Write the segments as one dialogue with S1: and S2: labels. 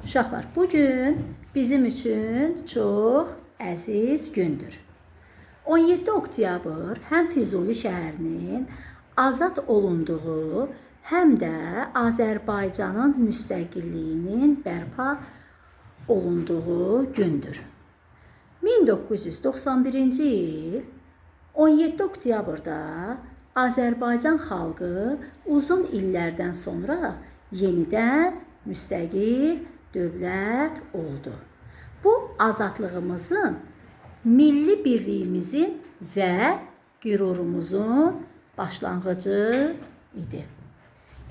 S1: Uşaqlar, bugün bizim üçün çox əziz gündür. 17 oktyabr həm Füzuli şəhərinin azad olunduğu, həm də Azərbaycanın müstəqilliyinin bərpa olunduğu gündür. 1991-ci il 17 oktyabrda Azərbaycan xalqı uzun illərdən sonra yenidən müstəqil dövlət oldu. Bu azadlığımızın, milli birliyimizin və qürurumuzun başlanğıcı idi.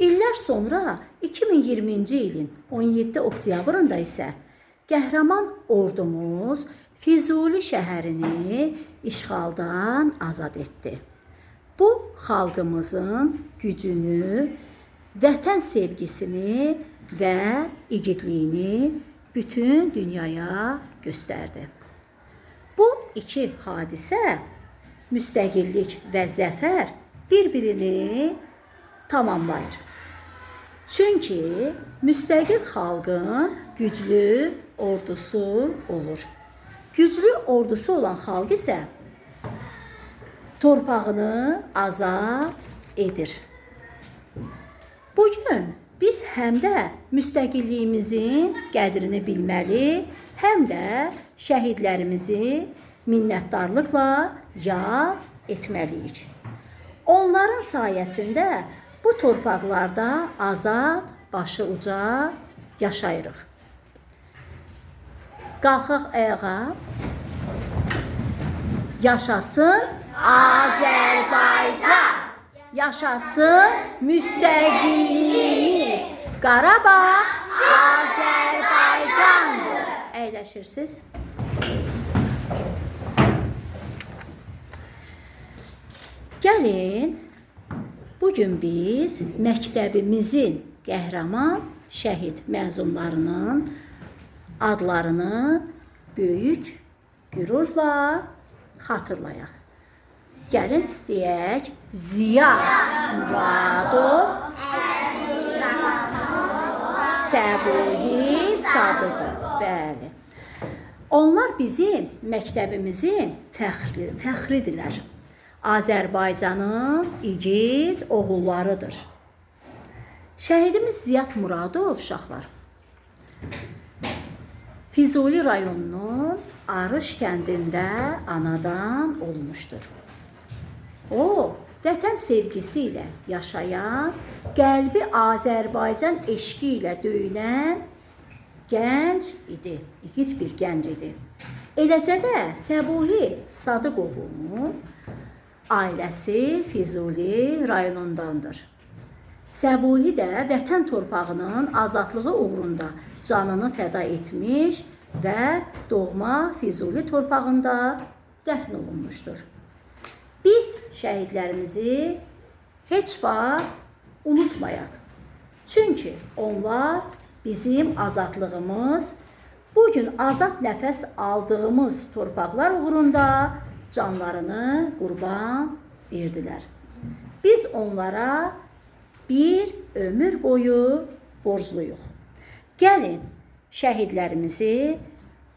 S1: İllər sonra 2020-ci ilin 17 oktyabrında isə qəhrəman ordumuz Füzuli şəhərini işğaldan azad etdi. Bu, xalqımızın gücünü, vətən sevgisini və igidliyini bütün dünyaya göstərdi. Bu iki hadisə, müstəqillik və zəfər bir-birini tamamlayır. Çünki müstəqil xalqın güclü ordusu olur. Güclü ordusu olan xalq isə torpağını azad edir. Bugün biz həm də müstəqilliyimizin qədrini bilməli, həm də şəhidlərimizi minnətdarlıqla yad etməliyik. Onların sayəsində bu torpaqlarda azad, başı uca yaşayırıq. Qalxaq ayağa. Yaşasın Azərbaycan! Yaşasın müstəqilliyimiz! Qarabağ Azərbaycandır! Əyləşirsiniz. Gəlin, bugün biz məktəbimizin qəhrəman şəhid məzunlarının adlarını böyük qürurla xatırlayaq. Gəlin deyək, Ziya Muradov, Səbuhi Sadıqov. Bəli. Onlar bizim məktəbimizin fəxridirlər. Azərbaycanın igid oğullarıdır. Şəhidimiz Ziyad Muradov uşaqlar Füzuli rayonunun Arış kəndində anadan olmuşdur. O, vətən sevgisi ilə yaşayan, qəlbi Azərbaycan eşqi ilə döyünən gənc idi, igid bir gənc idi. Eləcə də Səbuhi Sadıqovun ailəsi Füzuli rayonundandır. Səbuhi də vətən torpağının azadlığı uğrunda canını fəda etmiş və doğma Füzuli torpağında dəfn olunmuşdur. Biz şəhidlərimizi heç vaxt unutmayaq. Çünki onlar bizim azadlığımız, bugün azad nəfəs aldığımız torpaqlar uğrunda canlarını qurban verdilər. Biz onlara bir ömür boyu borcluyuq. Gəlin, şəhidlərimizin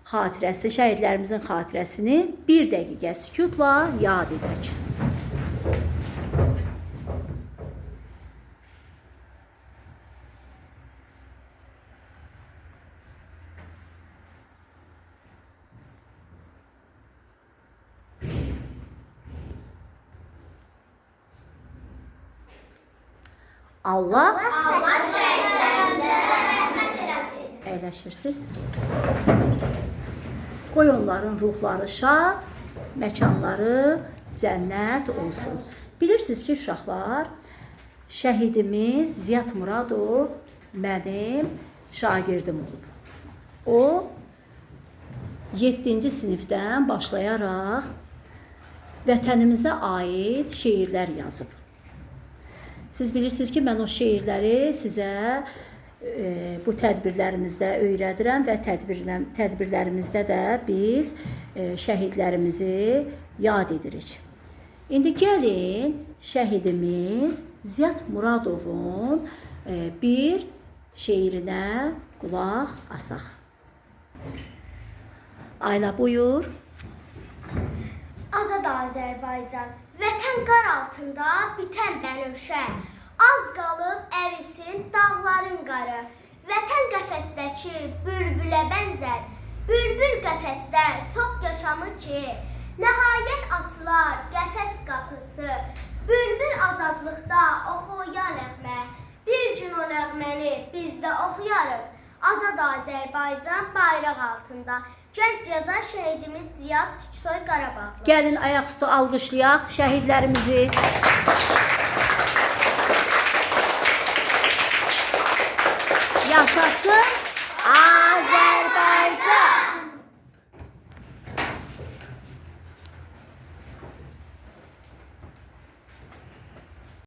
S1: xatirəsini bir dəqiqə sükutla yad edək. Allah şəhidlərimizə rəhmət eləsin. Əyləşirsiniz. Qoy onların ruhları şad, məkanları cənnət olsun. Bilirsiniz ki, uşaqlar, şəhidimiz Ziyad Muradov mənim şagirdim olub. O, 7-ci sinifdən başlayaraq vətənimizə aid şeirlər yazıb. Siz bilirsiniz ki, mən o şeirləri sizə bu tədbirlərimizdə öyrədirəm və tədbirlərimizdə də biz şəhidlərimizi yad edirik. İndi gəlin şəhidimiz Ziyad Muradovun bir şeirinə qulaq asaq. Ayla buyur.
S2: Azad Azərbaycan, vətən qar altında bitən bənövşə, az qalıb ərisin dağların qarı. Vətən qəfəsdəki bülbülə bənzər, bülbül qəfəsdə çox yaşamır ki, nəhayət açılar qəfəs qapısı, bülbül azadlıqda oxuyar nəğmə, bir gün o nəğməni biz də oxuyarıq. Azad Azərbaycan bayraq altında. Gənc yazar şəhidimiz Ziyad Türksoy Qarabağlı.
S1: Gəlin ayaqüstü alqışlayaq şəhidlərimizi. Yaşasın